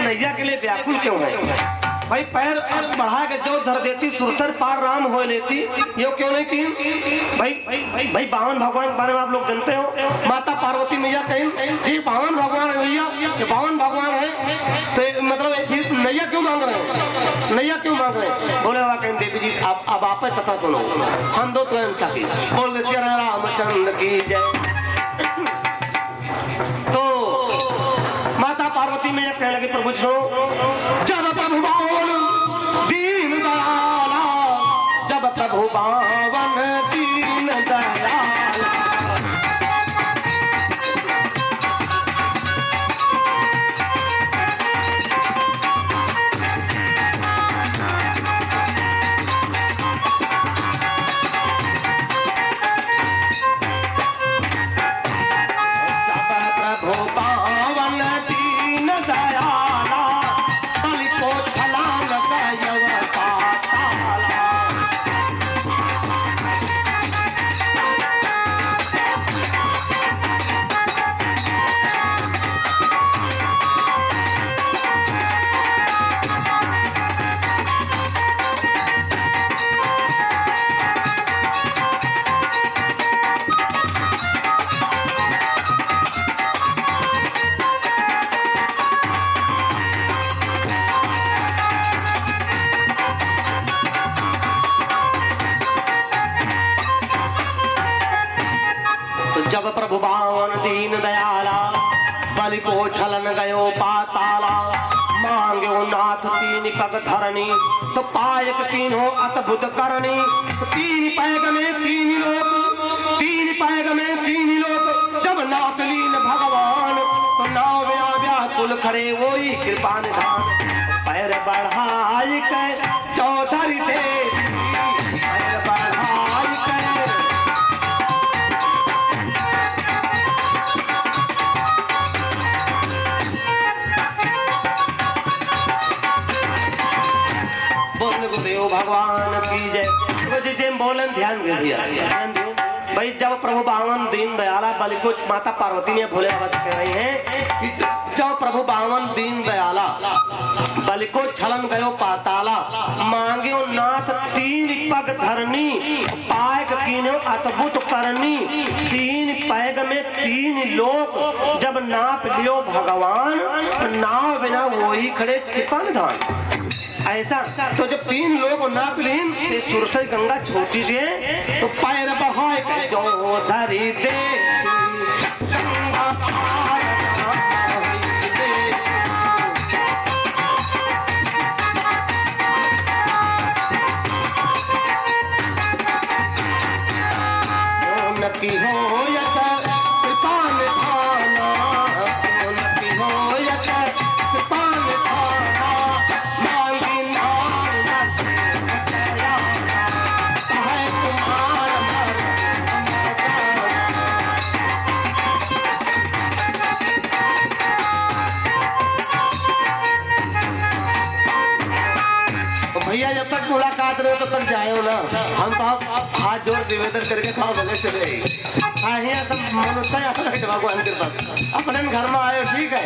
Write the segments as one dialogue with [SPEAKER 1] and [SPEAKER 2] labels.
[SPEAKER 1] नैया के लिए व्याकुल क्यों है? भाई पैर बढ़ा के जो धर देती सुरसर पार राम हो लेती, यो क्यों नहीं थी? भाई बावन भगवान के बारे में आप लोग जानते हो। माता पार्वती मैया कहीं ये बावन भगवान है भैया, ये बावन भगवान है, तो मतलब नैया क्यों मांग रहे हैं? नैया क्यों मांग रहे हैं? बोले बाबा कहीं देवी जी अब आप कथा सुनो, हम दो तो सकी बोल श्री रामचंद्र की जय। तो माता पार्वती मैया कहने लगी प्रभु सुनो, जब प्रभु बावन दीन दयाला, जब प्रभु बावन दीन दयाला, जब प्रभु बावन दीन दयाला, बलि को छलन गयो पाताला, मांग्यो नाथ तीन पग धरनी, तो पायक तीनों अद्भुत करनी। तीन पैग में तीन लोग, तीन पैग में तीन लोग, जब नाप लीन भगवान, तो नाव व्याकुल खड़े वही कृपा निधान। पैर बढ़ाई के चौधरी दे, पैर बढ़ाई के देव भगवान की जय। जी बोलन ध्यान दे भैया, ध्यान दो भाई। जब प्रभु बावन दीन दयाला, बलि को माता पार्वती ने भोले बाबा कह रही हैं कि जब प्रभु बावन दीन दयाला, बलि को छलन गयो पाताला, मांग्यो नाथ तीन पग धरनी, पायक कीन्यो अद्भुत करनी। तीन पैग में तीन लोग, जब नाप लियो भगवान, नाव बिना वही खड़े कृपा धान। ऐसा तो जब तीन लोग नाप लीन, सुरसई गंगा छोटी सी है, तो पैर बढ़ाए के जो धरी दे, नकी हो भैया, जब तक मुलाकात रहे तब तक जाए ना। हम तो हाथ जोड़ निवेदन करके खाओ भले चले। सब मनुष्य भगवान के पास अपने घर में आयो ठीक है,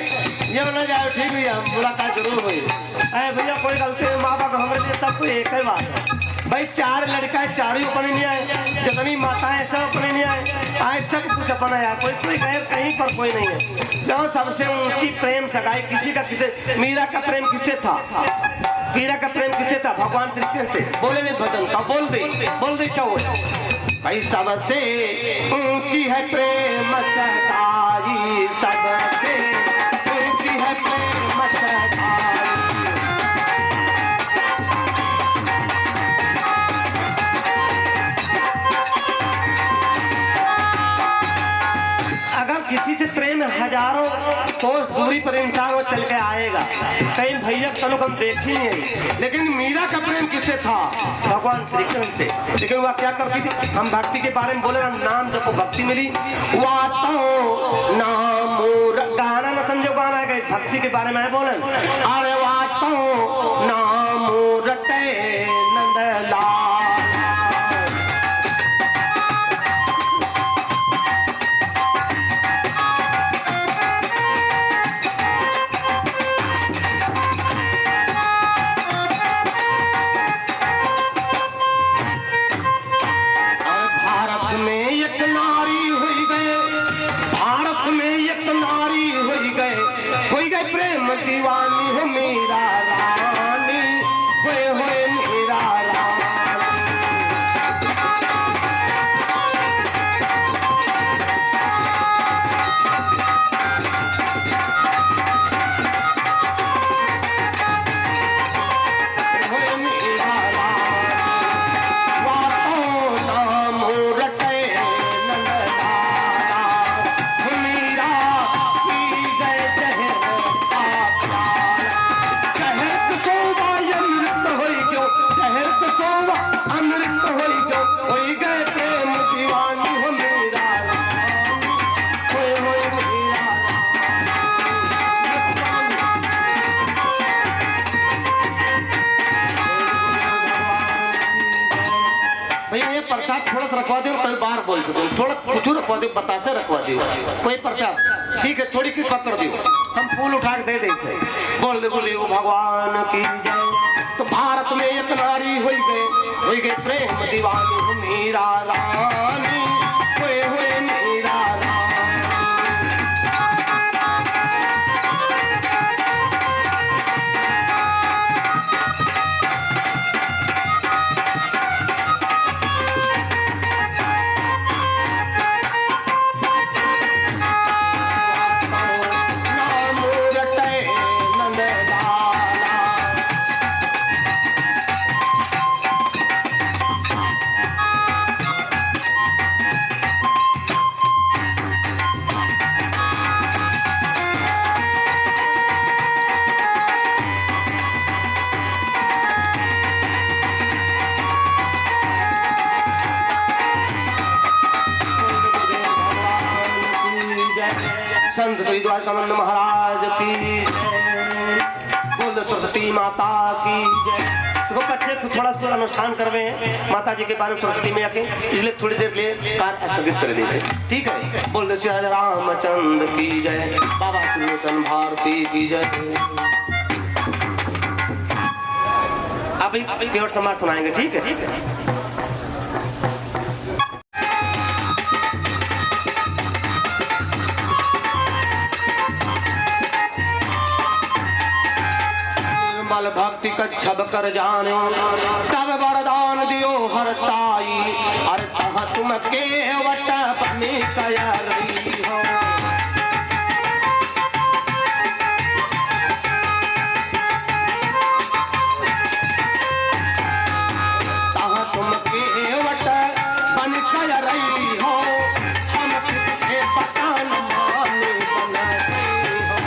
[SPEAKER 1] ये ना जाओ ठीक भैया, मुलाकात जरूर हुई। अरे भैया कोई गलती माँ बाप हमारे लिए सब कोई एक ही बात है भाई। चार लड़का है, चार ही अपने नहीं आए, जितनी माताएं सब अपने नहीं आए, आज सब कुछ अपना आया, कोई कोई गैर कहीं पर कोई नहीं है। जो सबसे ऊंची प्रेम सगाई किसी का किसे, मीरा का प्रेम किससे था? मीरा का प्रेम किसे था? भगवान कृष्ण से। बोले नहीं भजन का, बोल दे चाहो भाई। सबसे ऊंची है प्रेम सगाई, सबसे ऊंची है प्रेम सगाई। अगर किसी से प्रेम हजारों कोस दूरी पर इंसान वो चल के आएगा, कहीं भैया तनु हम देखी नहीं, लेकिन मीरा का प्रेम किससे था? भगवान श्री कृष्ण से। लेकिन वह क्या करती थी? हम भक्ति के बारे में बोले, नाम जब भक्ति मिली, नाम गाना न समझो, गाना गए भक्ति के बारे में बोले, अरे वातो नाम रटे नंदला। दीवानी हो मीरा रानी, होए होए मीरा रानी। होए मीरा रानी, वातों नाम रटे नंदलाला, हो मीरा पी गए जहर का प्याला। जहर तो सोवा अमृत होई गयो, जहर तो सोवा अमृत होई गयो, होई गए प्रेम दीवानी हो मीरा रानी, होए होए मीरा भैया ये प्रसाद थोड़ा सा रखवा दो, कई बार बोल चुके थोड़ा कुछ रखवा दो, बताते रखवा दो कोई प्रसाद। ठीक है थोड़ी की पकड़ दियो, हम फूल उठा के दे देते। बोल बोले भगवान की जय। तो भारत में एक नारी हुई गए प्रेम दीवानी हो मीरा रानी, हुए हुए मीरा रानी। नाम रटे नंदलाला, संत श्री द्वारकानंद महाराज की जय। बोल सरस्वती माता की जय। देखो बच्चे को थोड़ा सा अनुष्ठान करवे माता जी के बारे में सरस्वती में आके, इसलिए थोड़ी देर लिए कार्य स्थगित कर दीजिए। ठीक है बोल श्री रामचंद्र की जय, बाबा त्रिलोचन भारती की जय। अभी केवल समाज सुनाएंगे। ठीक है ठीक है। भक्ति कच्छब कर जाने तब वरदान दियो हरताई, अरे तह तुम केवट बने कया रही हो। तह तुम केवट बन कया रही हो, हम तुझे पता न माने बनाते हो।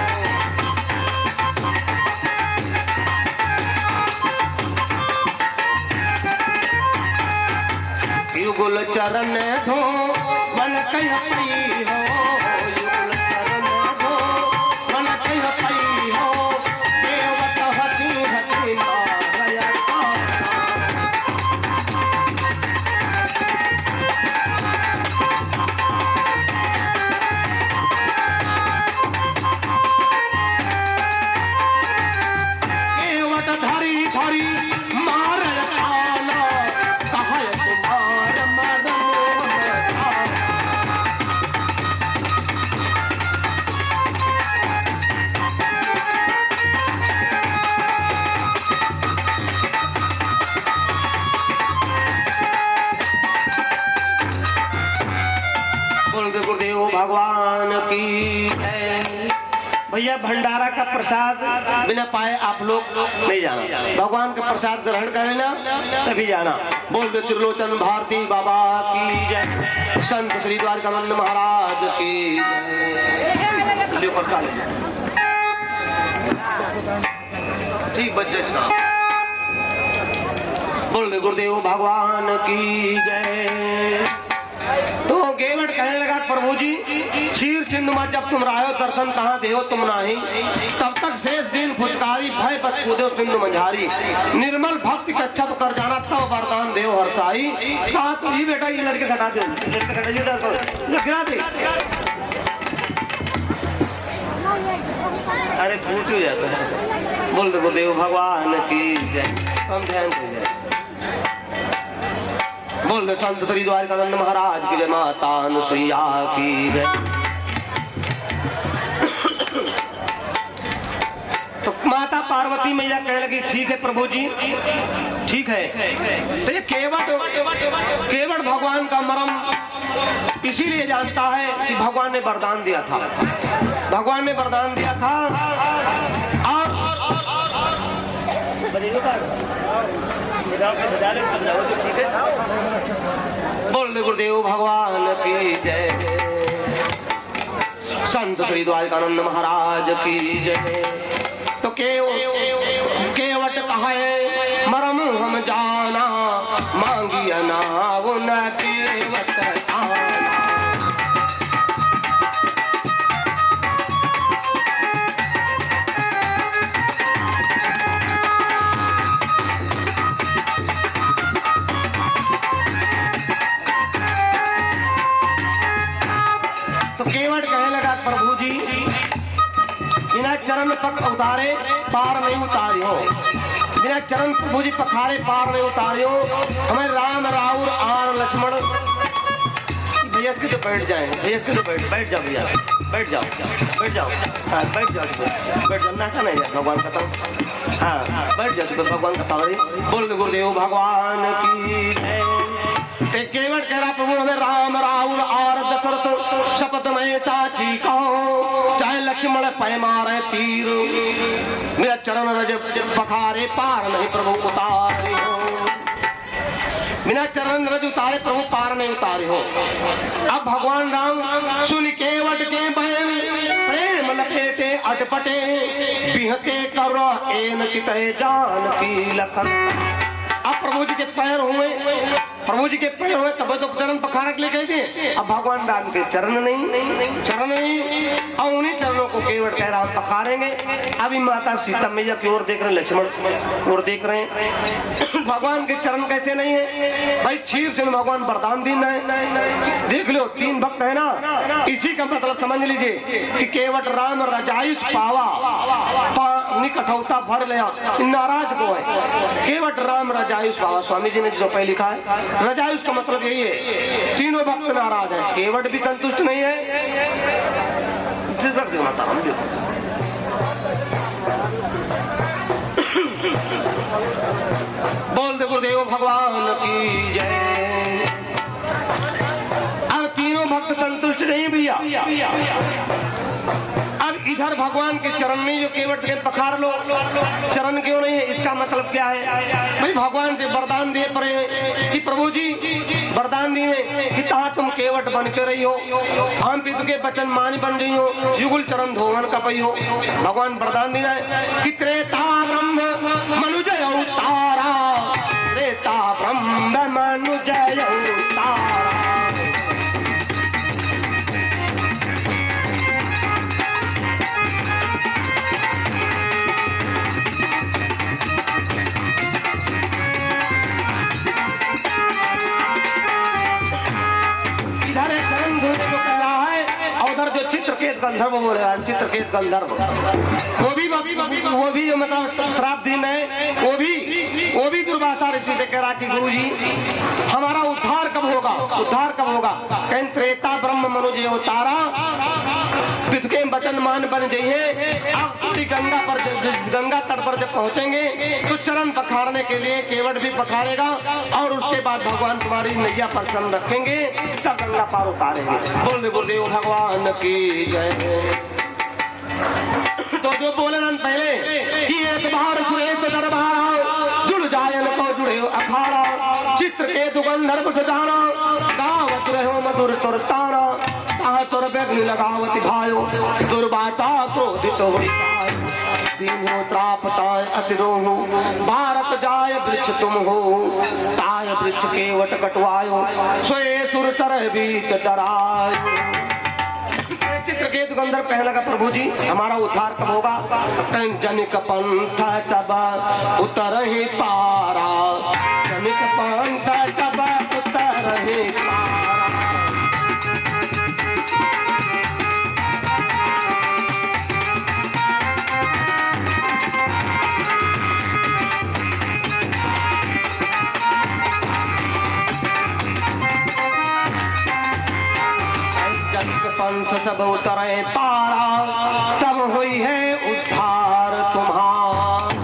[SPEAKER 1] युगल चरण धो मन कह पई हो, युगल चरण धो मन कह पई हो, देवत हति हति मारया केवट धरी धरी मारय काला, कहय तुम्हार मदन बोल दे गुरुदेव भगवान की जय। भैया भंडारा का प्रसाद बिना पाए आप लोग नहीं जाना, भगवान का प्रसाद ग्रहण करें ना तभी जाना। बोल दे त्रिलोचन भारती बाबा की जय, संत श्री द्वारकानंद महाराज की जय। ठीक बच्चे बोल दे गुरुदेव भगवान की जय। तो गेवट कहने लगा प्रभु जी क्षीर सिंधुमा जब तुम रायो दर्शन कहाँ देहो तुम नाही, तब तक शेष दिन फुचकारी भय बस कूदो सिंधु मंझारी, निर्मल भक्ति कच्छप कर जाना तब वरदान देव हरसाई। कहा तो ही बेटा ये लड़के घटा दे, गिरा दे। अरे फूट हो जाता है। बोल दे गुरुदेव भगवान की जय। हम ध्यान से जाए। बोल दे संत श्री द्वारकानंद महाराज की जय, माता अनुसुईया की जय। पार्वती मैया कहने लगी ठीक है प्रभु जी, ठीक है। तो ये केवट भगवान का मर्म इसीलिए जानता है कि भगवान ने वरदान दिया था, भगवान ने वरदान दिया था। और बोल गुरुदेव भगवान की जय, संत श्री द्वारकानंद महाराज की जय। तो केवट कहे मरम हम जाना, मांगिया नाव न केवट आना। तो केवट कहने लगा प्रभु जी बिना चरण पग उतारे पार नहीं उतारियो, बिना चरण प्रभु जी पखारे पार नहीं उतारियो। हमें राम राउर आर लक्ष्मण भैया इसके तो बैठ जाए, भैया इसके तो बैठ जाओ भैया, बैठ जाओ बैठ जाओ, हाँ बैठ जाओ, बैठ जाओ, नाका नहीं है भगवान का ताव, हाँ बैठ जाओ भगवान का ताव। बोल गुरुदेव भगवान की केवट कह रहा प्रभु हमें राम राहुल और दशरथ शपथ में चाची कहो, चाहे लक्ष्मण पै मारे तीर, मेरा चरण रज पखारे पार नहीं प्रभु उतारे हो, बिना चरण रज उतारे प्रभु पार नहीं उतारे हो। अब भगवान राम सुन केवट के बहन प्रेम लपेटे अटपटे, बिहते करो एन चिते जान की लखन। अब प्रभु जी के पैर हुए, प्रभु जी के पैर हुए तब तो चरण पखारने के लिए कह दिए। अब भगवान राम के चरण नहीं, चरण नहीं, और उन्हीं चरणों को केवट कह रहा पखारेंगे। अभी माता सीता मैया की ओर देख रहे हैं, लक्ष्मण की ओर देख रहे हैं। भगवान के चरण कैसे नहीं है भाई, क्षीर से भगवान वरदान देना है। देख लो 3 भक्त है ना, इसी का मतलब समझ लीजिए कि केवट राम रजायुष पावा कठौता भर लिया, नाराज को है केवट राम रजायुष पावा। स्वामी जी ने जो पहले लिखा है रजायुष का मतलब यही है, तीनों भक्त नाराज है, केवट भी संतुष्ट नहीं है। बोल दे गुरुदेव भगवान की जय। अब तीनों भक्त संतुष्ट नहीं भैया, अब इधर भगवान के चरण नहीं, जो केवट के पखार लो, चरण क्यों नहीं है, इसका मतलब क्या है भाई, भगवान से वरदान दिए पड़े कि प्रभु जी वरदान दिए कि कहा तुम केवट बन के रही हो, हम पितु के वचन मान बन रही हो, युगुल चरण धोवन कपई हो। भगवान वरदान दिया है कि त्रेता ब्रह्म मनुजय अवतारा, त्रेता ब्रह्म मनुजय अवतारा। चित्रकेत गंधर्व बोले, चित्रकेत गंधर्व वो भी जो मतलब श्राप दिन है, वो भी दुर्वासा ऋषि से कह रहा कि गुरु जी हमारा उद्धार कब होगा, उद्धार कब होगा। कहीं त्रेता ब्रह्म मनुजय अवतारा, पितु के वचन मान बन जाइए। अब गंगा पर, गंगा तट पर जब पहुंचेंगे तो चरण पखारने के लिए केवट भी पखारेगा, और उसके बाद भगवान तुम्हारी नैया पर चरण रखेंगे, तब गंगा पार उतारेंगे। बोल गुरुदेव भगवान की जय। तो जो बोले न पहले कि एक बार सुरेश दरबार जुड़ जायन को जुड़े अखाड़ा, चित्र के दुगंधर्व सजाना, गावत रहो मधुर तुर तारा, तुर बेगनी लगावती भायो, दुर्वाता क्रोधित हो दीनो त्रापताय अतिरोहो, भारत जाय वृक्ष तुम हो, ताय वृक्ष केवट कटवायो, सोए सुर तरह बीच डरायो। चित्रकेत गंधर्व कहने लगा प्रभु जी हमारा उद्धार कब होगा। जनिक पंथ तब उतर ही पारा, जनिक पंथ तब उतर ही पारा। पंथ सब उतरे पारा, तब हुई है उद्धार तुम्हारा।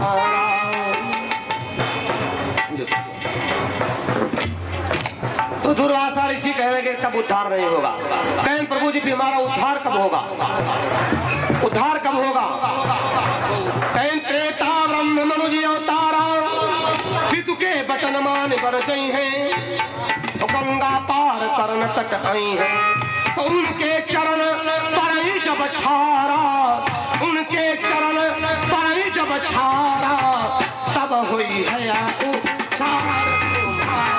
[SPEAKER 1] उद्धार नहीं होगा। कहें प्रभु जी भी हमारा उद्धार कब होगा, उद्धार कब होगा? कहें त्रेता ब्रह्म मनुजी अवतारा पितु के बचन मान बर गई है, तो गंगा पार करन तट आई है, तो उनके चरण पर ही जब छारा, उनके चरण पर ही जब छारा, तब हुई है उद्धार तुम्हारा।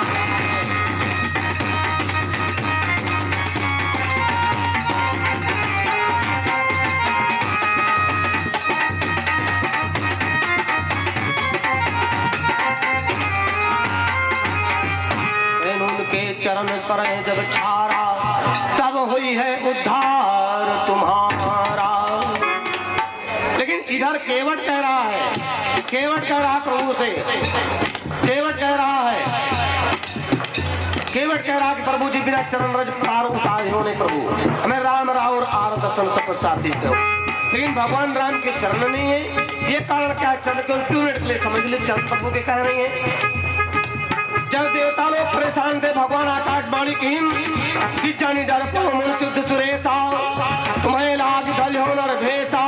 [SPEAKER 1] चरण पर जब छारा, तब हुई है उद्धार तुम्हारा। लेकिन इधर केवट कह रहा है, केवट कह रहा प्रभु से, केवट कह रहा है, केवट कह रहा कि प्रभु जी बिना चरण रज पार उतारे होने प्रभु हमें राम राउर आर दर्शन सब साथी दो। लेकिन भगवान राम के चरण नहीं है, ये कारण क्या? चरण के 2 मिनट के लिए समझ ली, चरण प्रभु के कह रही है। जब देवता लोग परेशान थे, भगवान आकाशवाणी की जानी जान शुद्ध सुरेता, तुम्हें लाग धल हो नर भेता,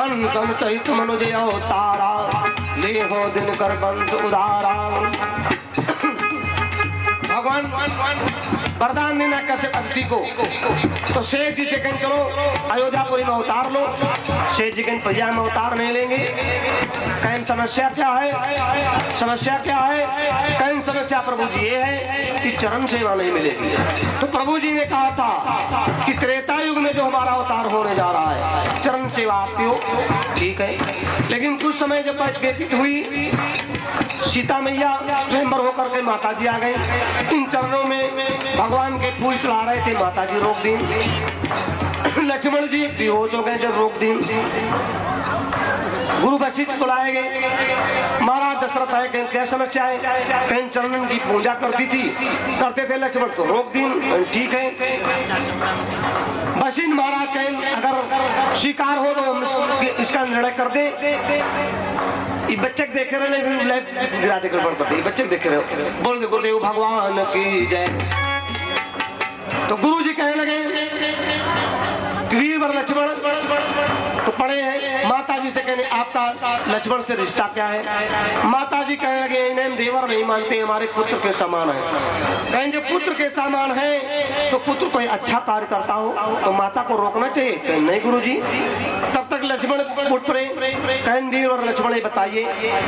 [SPEAKER 1] अंतम चहित मनुज अवतारा, ले हो दिन कर बंद उदारा। भगवान वरदान देना कैसे अतिथि को, तो शेष जी से कहें चलो अयोध्यापुरी में उतार लो, शेष जी कहें प्रजा में उतार नहीं लेंगे। कहें समस्या क्या है, समस्या क्या है? कहें समस्या प्रभु जी ये है कि चरण सेवा नहीं मिलेगी। तो प्रभु जी ने कहा था कि त्रेता युग में जो हमारा अवतार होने जा रहा है, चरण सेवा आपकी हो, ठीक है। लेकिन कुछ समय जब व्यतीत हुई, सीता मैया स्वयंवर होकर के माता जी आ गई, इन चरणों में भगवान के फूल चढ़ा रहे थे, माता जी रोक दी। लक्ष्मण जी बेहोश हो गए जब रोक दी। गुरु वशिष्ठ को लाए गए, महाराज दशरथ आए, क्या समस्या है? कहीं चरणन की पूजा करती थी, करते थे लक्ष्मण, तो रोक दी, ठीक है। वशिष्ठ महाराज कहें अगर स्वीकार हो तो इसका निर्णय कर दे। बच्चे देखे रहे गिरा देकर बढ़ पड़ते, बच्चे देखे रहे, बोल दे गुरुदेव भगवान की जय। तो गुरु जी कहने लगे वीरवर लक्ष्मण तो पड़े हैं। माता जी से कहने आपका लक्ष्मण से रिश्ता क्या है? माता जी कहने लगे इन्हें देवर नहीं मानते, हमारे पुत्र के समान है। कहें जो पुत्र के समान है तो पुत्र कोई अच्छा कार्य करता हो तो माता को रोकना चाहिए? कहें नहीं गुरु जी। तब तक लक्ष्मण उठ पड़े, कहें वीरवर लक्ष्मण बताइए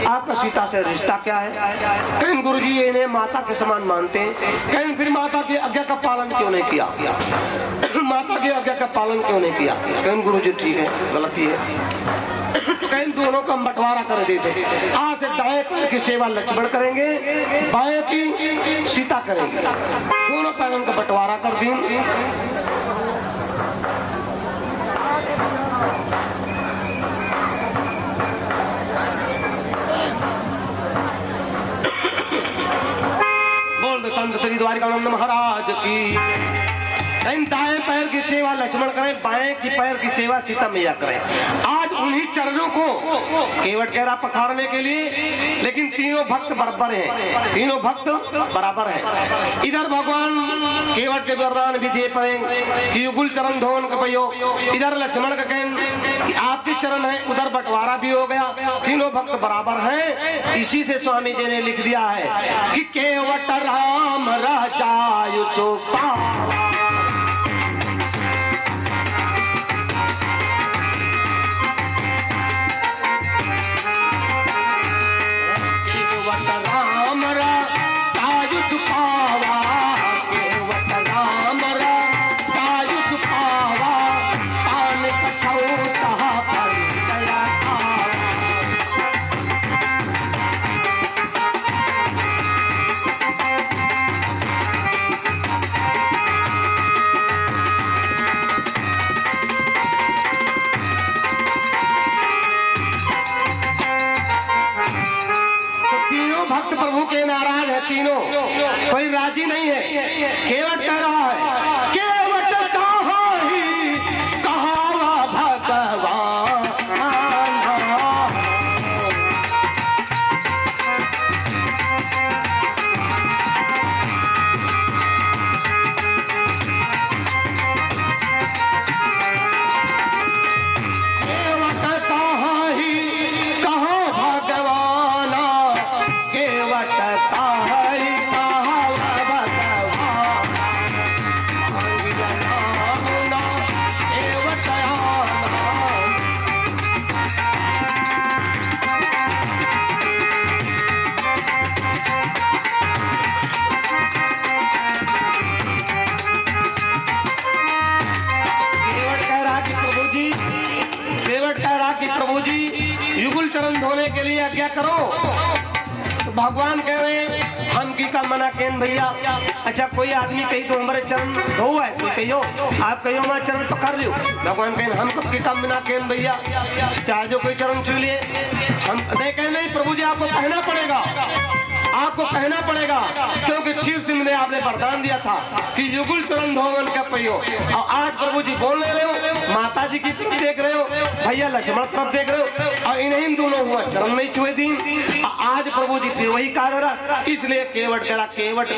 [SPEAKER 1] आपका सीता से रिश्ता क्या है? कहें गुरु जी इन्हें माता के समान मानते हैं। कहें फिर माता की आज्ञा का पालन क्यों नहीं किया? माता की आज्ञा का पालन क्यों नहीं किया? कहें गुरु जी ठीक है, गलती है। कहें दोनों का बंटवारा कर देते, आज से दाएं पैर की सेवा लक्ष्मण करेंगे, बाएं की सीता करेंगे, दोनों पैरों का बंटवारा कर दी। बोल दो तंत्र श्री द्वारिकानंद महाराज की। दाएं पैर की सेवा लक्ष्मण करें, बाएं की पैर की सेवा सीता मैया करें। आज उन्हीं चरणों को केवट कह रहा पखारने के लिए, लेकिन तीनों भक्त बराबर हैं, तीनों भक्त बराबर हैं। इधर भगवान केवट के वरदान भी दे पड़े कि युगुल चरण धोन का पयो, इधर लक्ष्मण का कहें कि आपके चरण है, उधर बंटवारा भी हो गया, तीनों भक्त बराबर हैं। इसी से स्वामी जी ने लिख दिया है कि केवट राम रह जायु तो पावा, तीनों कोई राजी नहीं है। केवट कह रहा है केवट कहा ही कहा भगवान, धोने के लिए आज्ञा करो। तो भगवान कह रहे हम की का मना केन भैया। अच्छा कोई आदमी कही तो हमारे चरण धो है, कोई कहियो आप कहियो हमारे चरण पकड़ लियो। भगवान कहें हम कब की का मना केन भैया, चाहे जो कोई चरण छू लिए हम कहें नहीं प्रभु जी आपको कहना पड़ेगा, आपको कहना पड़ेगा, क्योंकि क्षीर सिंह ने आपने वरदान दिया था कि युगुल चरण धोवन का पहियो। और आज प्रभु जी बोल रहे हो, माता जी की तरफ देख रहे हो, भैया लक्ष्मण तरफ देख रहे हो, और इन्हीं दोनों हुआ चरण नहीं छुए दिन। आज प्रभु जी फिर वही कार्य रहा, इसलिए केवट करा केवट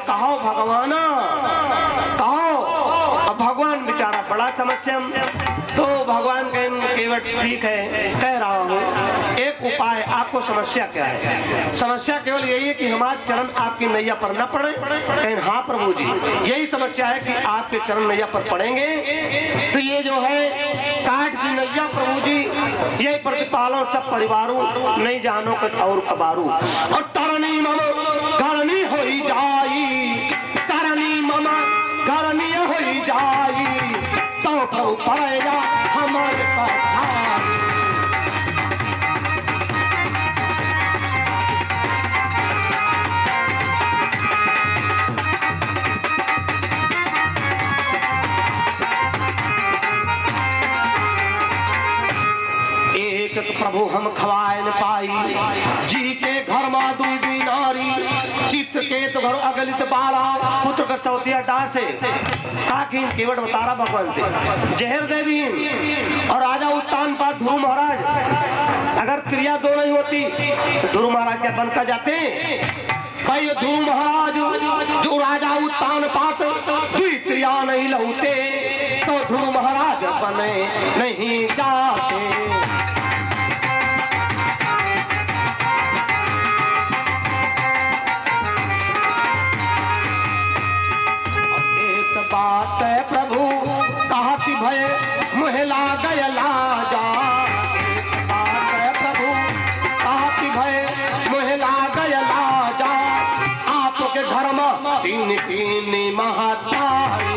[SPEAKER 1] कहो भगवाना कहो। अब भगवान बेचारा बड़ा समस्या, तो भगवान कहें केवट ठीक है कह रहा हूँ, एक उपाय आपको। समस्या क्या है? समस्या केवल यही है कि हमारे चरण आपकी नैया पर न पड़े। कहें हाँ प्रभु जी यही समस्या है कि आपके चरण नैया पर पड़ेंगे तो ये जो है काट की नैया प्रभु जी यही प्रतिपालन सब परिवारों नहीं जानो कुछ और कबारू। और तरनी ममा घरनी हो जाई, तरनी ममा घरनी हो जाई, तो प्रभु पड़ेगा हमारे पास। प्रभु हम खवाए न पाई, जी के घर मा दुई दुई नारी, चित्त के तो घर अगलित बाला, पुत्र का सौतिया डार से ताकि केवट बतारा भगवान से जहर दे दी। और राजा उत्तान पाठ ध्रुव महाराज, अगर त्रिया दो नहीं होती तो ध्रुव महाराज क्या बन कर जाते भाई। ध्रुव महाराज जो राजा उत्तान पाठ दुई त्रिया नहीं लौटे तो ध्रुव महाराज बने नहीं जाते। बात है प्रभु कहती भय मुहला गयला जा, बात है प्रभु कहती भय मुहला गयला जा, आपके घर में तीन तीन महातारी।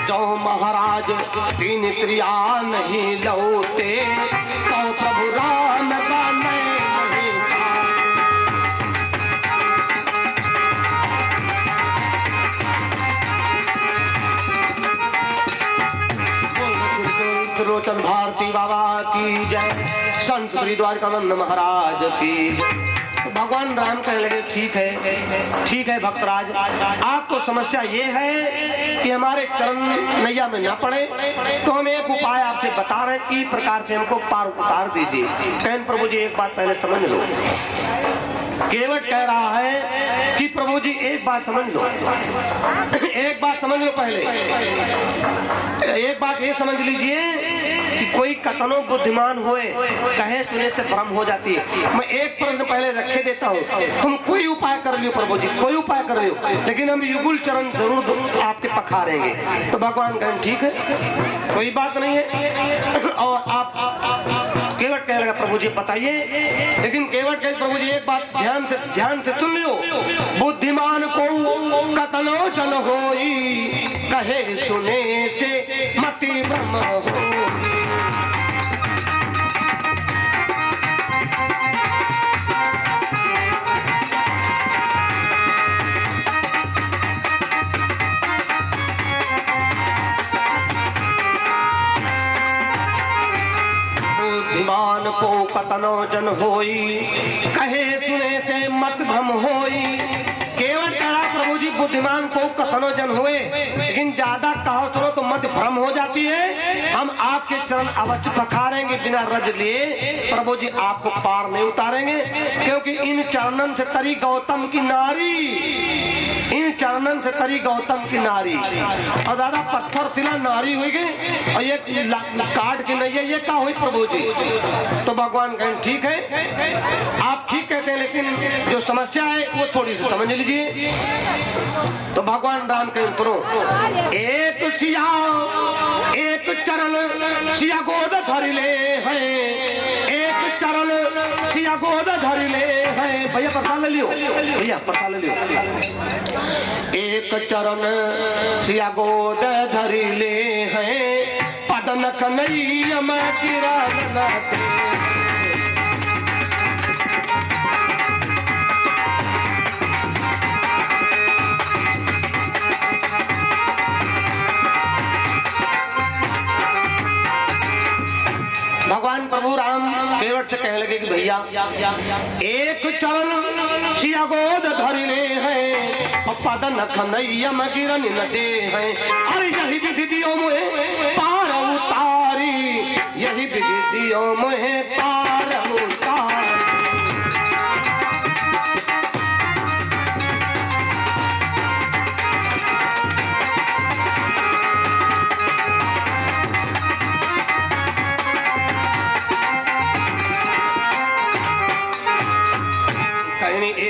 [SPEAKER 1] जो महाराज तीन त्रिया नहीं लौटे तो प्रभु राम बने नहीं त्रिलोचन भारती बाबा की जय, संत श्री द्वारकानंद महाराज की जय। भगवान राम कहने लगे ठीक है भक्तराज, आपको समस्या ये है कि हमारे चरण नैया में न पड़े तो हम एक उपाय आपसे बता रहे हैं कि प्रकार से हमको पार उतार दीजिए। कहन प्रभु जी एक बात पहले समझ लो, केवट कह रहा है कि प्रभु जी एक बात समझ लो, एक बात समझ लो पहले, एक बात ये समझ लीजिए कि कोई कतनो बुद्धिमान हुए कहे सुने से भ्रम हो जाती है। मैं एक प्रश्न पहले रखे देता हूँ, तुम कोई उपाय कर लियो प्रभु जी, कोई उपाय कर लियो, लेकिन हम युगुल चरण जरूर आपके पखारेंगे। तो भगवान कहें ठीक है कोई बात नहीं है। और आप केवट कह लगा प्रभु जी बताइए, लेकिन केवट कहे प्रभु जी एक बात ध्यान से सुन लियो, बुद्धिमान को कतनो जन होई कहे सुने से मति भ्रम हो। बुद्धिमान को कतनो जन होई कहे सुने से मत भ्रम होई। केवल कहा प्रभु जी बुद्धिमान को कथनो जन हुए, लेकिन ज्यादा कहो सुनो तो मत भ्रम हो जाती है। हम आपके चरण अवश्य पखारेंगे बिना रज लिए, प्रभु जी आपको पार नहीं उतारेंगे, क्योंकि इन चरणन से तरी गौतम की नारी, इन चरणन से तरी गौतम की नारी। और दादा पत्थर सिला नारी हुई गई और ये काट की नहीं है, ये क्या हुई प्रभु जी? तो भगवान कहें ठीक है आप ठीक कहते हैं, लेकिन जो समस्या है वो थोड़ी सी समझ लीजिए। तो भगवान राम कहें सुनो, एक सिया एक चरण सिया गोद धर ले है, एक चरण सिया गोद धर ले हैं। भैया प्रसाद ले लियो, भैया प्रसाद ले लियो। एक चरण सिया गोद धर ले हैं, पदन कन्हैया मैं गिरा न दे। भगवान प्रभु राम केवट से कहने लगे कि भैया एक चरण सिया गोद धर ले हैं, पदन कन्हैया मैं गिरन न दे हैं। अरे यही विधि दियो मोहे पार उतारी, यही विधि दियो मोहे पार उतारी।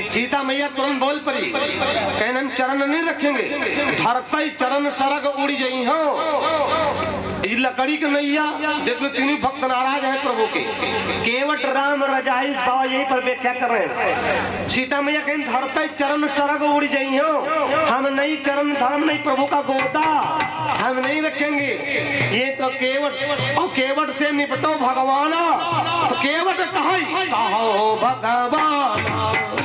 [SPEAKER 1] सीता मैया तुरंत बोल पड़ी, कहने हम चरण नहीं रखेंगे, धरते चरण सरग उड़ी गई हो। ये लकड़ी के नैया देख लो, तीनों भक्त नाराज है प्रभु के। केवट राम रजाइश बाबा यही पर व्याख्या कर रहे हैं। सीता मैया कहें धरते चरण सरग उड़ी गई हो, हम नहीं चरण धर्म नहीं प्रभु का गोदा हम नहीं रखेंगे। ये तो केवट, और केवट से निपटो भगवाना, तो केवट कहो भगवाना।